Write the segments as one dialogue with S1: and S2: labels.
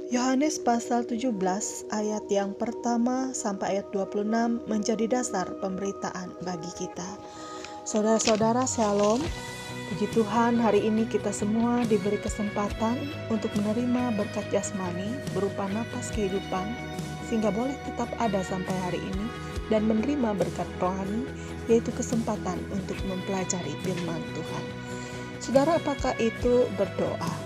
S1: Yohanes pasal 17 ayat yang pertama sampai ayat 26 menjadi dasar pemberitaan bagi kita. Saudara-saudara, Shalom. Puji Tuhan, hari ini kita semua diberi kesempatan untuk menerima berkat jasmani berupa napas kehidupan, sehingga boleh tetap ada sampai hari ini dan menerima berkat rohani, yaitu kesempatan untuk mempelajari firman Tuhan. Saudara, apakah itu berdoa?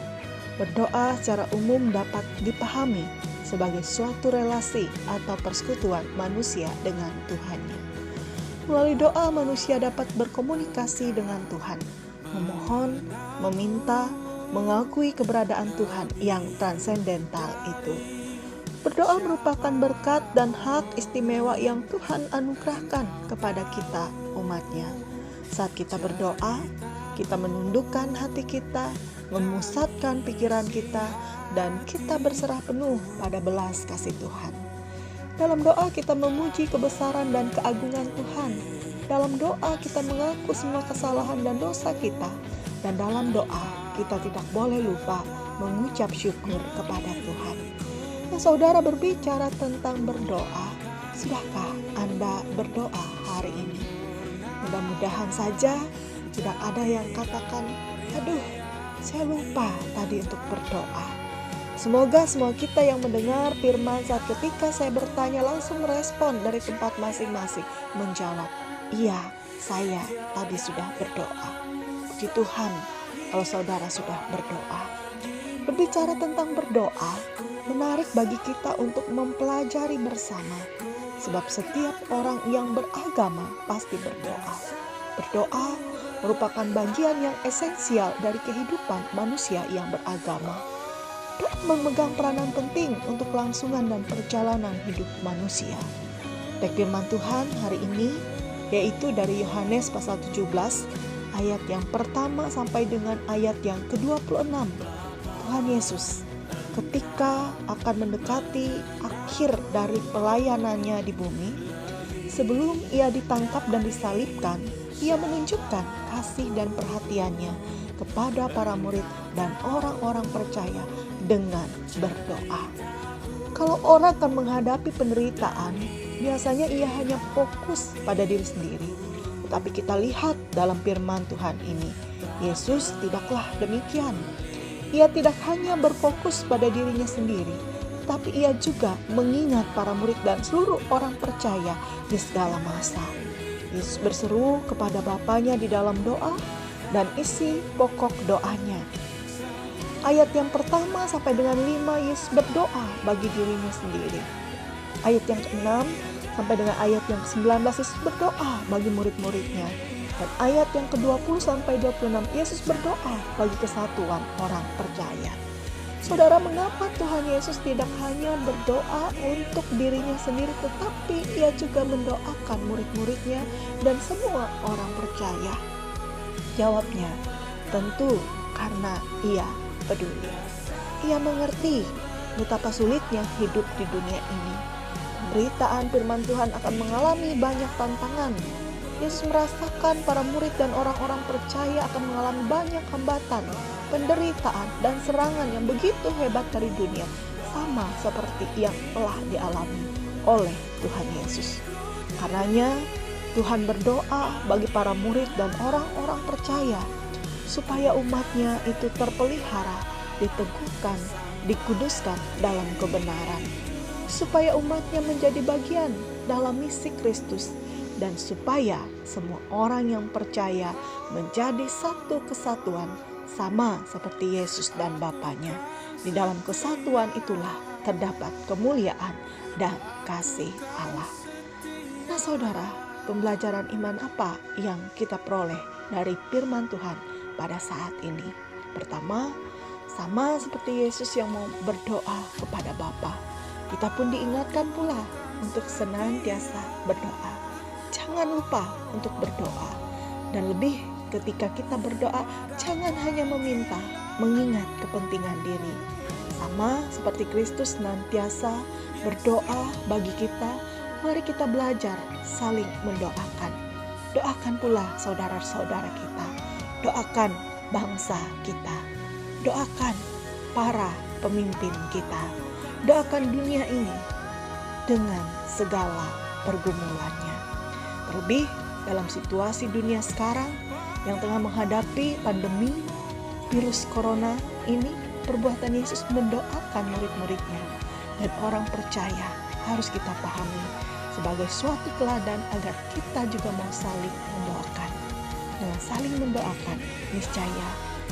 S1: Berdoa secara umum dapat dipahami sebagai suatu relasi atau persekutuan manusia dengan Tuhannya. Melalui doa, manusia dapat berkomunikasi dengan Tuhan, memohon, meminta, mengakui keberadaan Tuhan yang transendental itu. Berdoa merupakan berkat dan hak istimewa yang Tuhan anugerahkan kepada kita, umatnya. Saat kita berdoa, kita menundukkan hati kita, memusatkan pikiran kita, dan kita berserah penuh pada belas kasih Tuhan. Dalam doa kita memuji kebesaran dan keagungan Tuhan. Dalam doa kita mengaku semua kesalahan dan dosa kita. Dan dalam doa kita tidak boleh lupa mengucap syukur kepada Tuhan. Nah, saudara, berbicara tentang berdoa, sudahkah Anda berdoa hari ini? Mudah-mudahan saja tidak ada yang katakan, aduh, saya lupa tadi untuk berdoa. Semoga semua kita yang mendengar firman saat ketika saya bertanya langsung merespon dari tempat masing-masing, menjawab, iya, saya tadi sudah berdoa. Puji Tuhan kalau saudara sudah berdoa. Berbicara tentang berdoa, menarik bagi kita untuk mempelajari bersama. Sebab setiap orang yang beragama pasti berdoa. Berdoa merupakan bagian yang esensial dari kehidupan manusia yang beragama. Doa memegang peranan penting untuk kelangsungan dan perjalanan hidup manusia. Teks firman Tuhan hari ini yaitu dari Yohanes pasal 17 ayat yang pertama sampai dengan ayat yang ke-26. Tuhan Yesus ketika akan mendekati akhir dari pelayanannya di bumi, sebelum ia ditangkap dan disalibkan, ia menunjukkan kasih dan perhatiannya kepada para murid dan orang-orang percaya dengan berdoa. Kalau orang akan menghadapi penderitaan, biasanya ia hanya fokus pada diri sendiri. Tetapi kita lihat dalam firman Tuhan ini, Yesus tidaklah demikian. Ia tidak hanya berfokus pada dirinya sendiri, tapi ia juga mengingat para murid dan seluruh orang percaya di segala masa. Yesus berseru kepada Bapanya di dalam doa dan isi pokok doanya. Ayat yang pertama sampai dengan 5 Yesus berdoa bagi dirinya sendiri. Ayat yang ke-6 sampai dengan ayat yang ke-19 Yesus berdoa bagi murid-muridnya. Dan ayat yang ke-20 sampai 26 Yesus berdoa bagi kesatuan orang percaya. Saudara, mengapa Tuhan Yesus tidak hanya berdoa untuk dirinya sendiri, tetapi ia juga mendoakan murid-muridnya dan semua orang percaya? Jawabnya, tentu karena ia peduli. Ia mengerti betapa sulitnya hidup di dunia ini. Pemberitaan firman Tuhan akan mengalami banyak tantangan. Yesus merasakan para murid dan orang-orang percaya akan mengalami banyak hambatan, penderitaan, dan serangan yang begitu hebat dari dunia, sama seperti yang telah dialami oleh Tuhan Yesus. Karenanya Tuhan berdoa bagi para murid dan orang-orang percaya supaya umatnya itu terpelihara, diteguhkan, dikuduskan dalam kebenaran, supaya umatnya menjadi bagian dalam misi Kristus, dan supaya semua orang yang percaya menjadi satu kesatuan sama seperti Yesus dan Bapanya. Di dalam kesatuan itulah terdapat kemuliaan dan kasih Allah. Nah, saudara, pembelajaran iman apa yang kita peroleh dari firman Tuhan pada saat ini? Pertama, sama seperti Yesus yang mau berdoa kepada Bapa, kita pun diingatkan pula untuk senantiasa berdoa. Jangan lupa untuk berdoa. Dan lebih ketika kita berdoa, jangan hanya meminta, mengingat kepentingan diri. Sama seperti Kristus senantiasa berdoa bagi kita, mari kita belajar saling mendoakan. Doakan pula saudara-saudara kita. Doakan bangsa kita. Doakan para pemimpin kita. Doakan dunia ini dengan segala pergumulannya. Terlebih dalam situasi dunia sekarang yang tengah menghadapi pandemi virus corona ini, perbuatan Yesus mendoakan murid-muridnya. Dan orang percaya harus kita pahami sebagai suatu teladan agar kita juga mau saling mendoakan. Dengan saling mendoakan, niscaya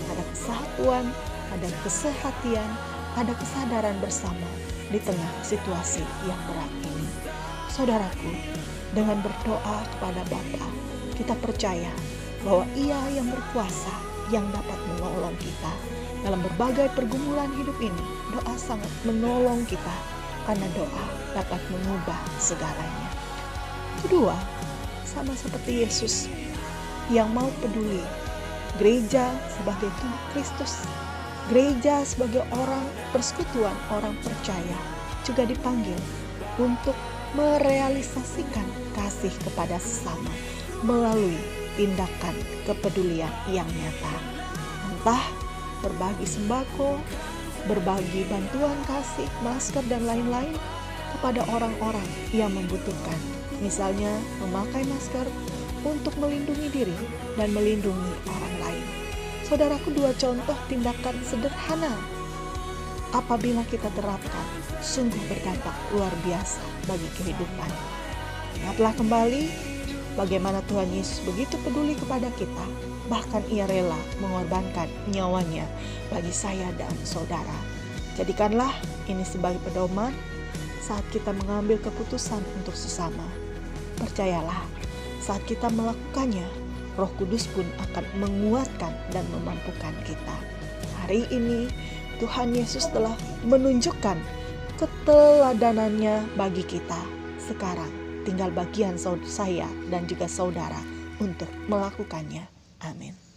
S1: ada kesatuan, ada kesehatian, ada kesadaran bersama di tengah situasi yang berat ini. Saudaraku, dengan berdoa kepada Bapa, kita percaya bahwa Ia yang berkuasa, yang dapat menolong kita dalam berbagai pergumulan hidup ini. Doa sangat menolong kita karena doa dapat mengubah segalanya. Kedua, sama seperti Yesus yang mau peduli, gereja sebagai tubuh Kristus, gereja sebagai orang persekutuan, orang percaya juga dipanggil untuk merealisasikan kasih kepada sesama melalui tindakan kepedulian yang nyata. Entah berbagi sembako, berbagi bantuan kasih, masker dan lain-lain kepada orang-orang yang membutuhkan. Misalnya memakai masker untuk melindungi diri dan melindungi orang lain. Saudaraku, dua contoh tindakan sederhana apabila kita terapkan sungguh berdampak luar biasa bagi kehidupan. Ingatlah kembali bagaimana Tuhan Yesus begitu peduli kepada kita, bahkan Ia rela mengorbankan nyawanya bagi saya dan saudara. Jadikanlah ini sebagai pedoman saat kita mengambil keputusan untuk sesama. Percayalah, saat kita melakukannya, Roh Kudus pun akan menguatkan dan memampukan kita. Hari ini Tuhan Yesus telah menunjukkan keteladanannya bagi kita. Sekarang tinggal bagian saya dan juga saudara untuk melakukannya. Amin.